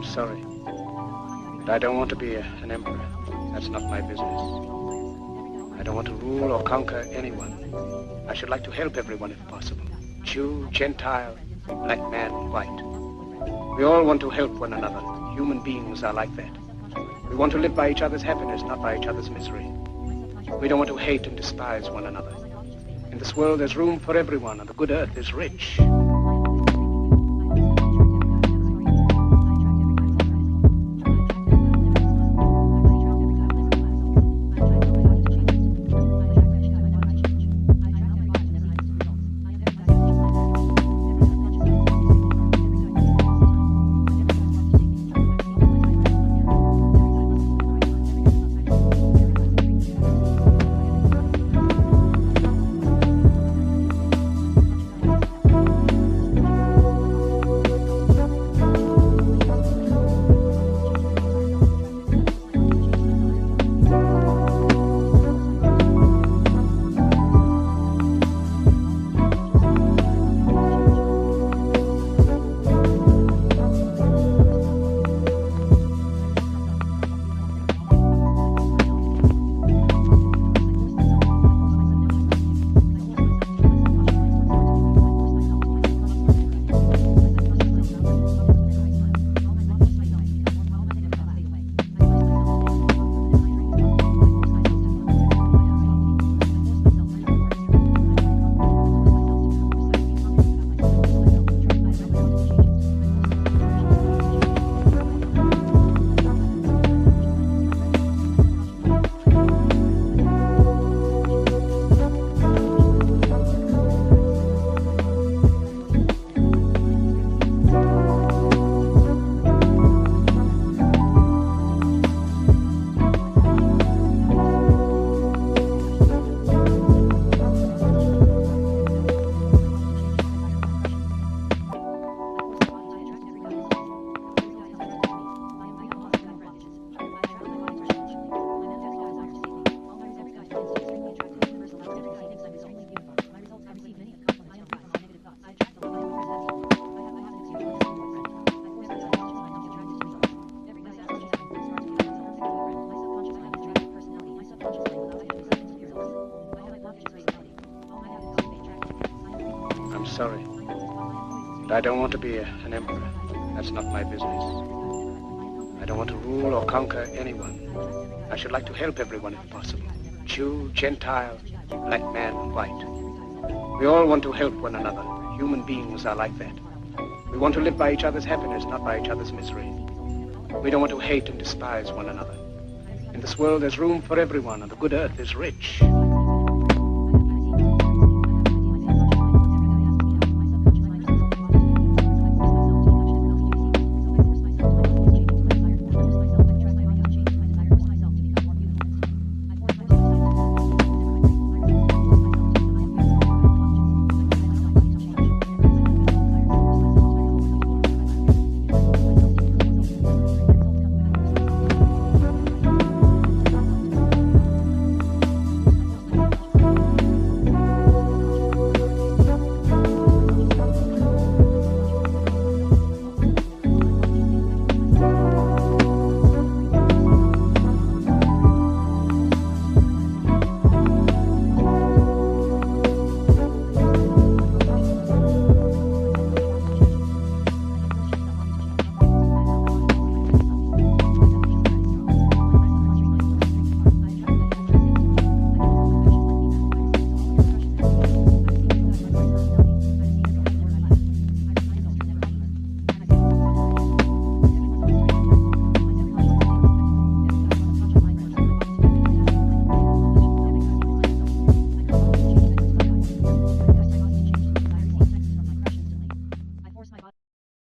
I'm sorry, but I don't want to be an emperor. That's not my business. I don't want to rule or conquer anyone. I should like to help everyone if possible. Jew, Gentile, black man, white. We all want to help one another. Human beings are like that. We want to live by each other's happiness, not by each other's misery. We don't want to hate and despise one another. In this world, there's room for everyone, and the good earth is rich. I'm sorry, but I don't want to be an emperor. That's not my business. I don't want to rule or conquer anyone. I should like to help everyone if possible. Jew, Gentile, black man, white. We all want to help one another. Human beings are like that. We want to live by each other's happiness, not by each other's misery. We don't want to hate and despise one another. In this world, there's room for everyone, and the good earth is rich.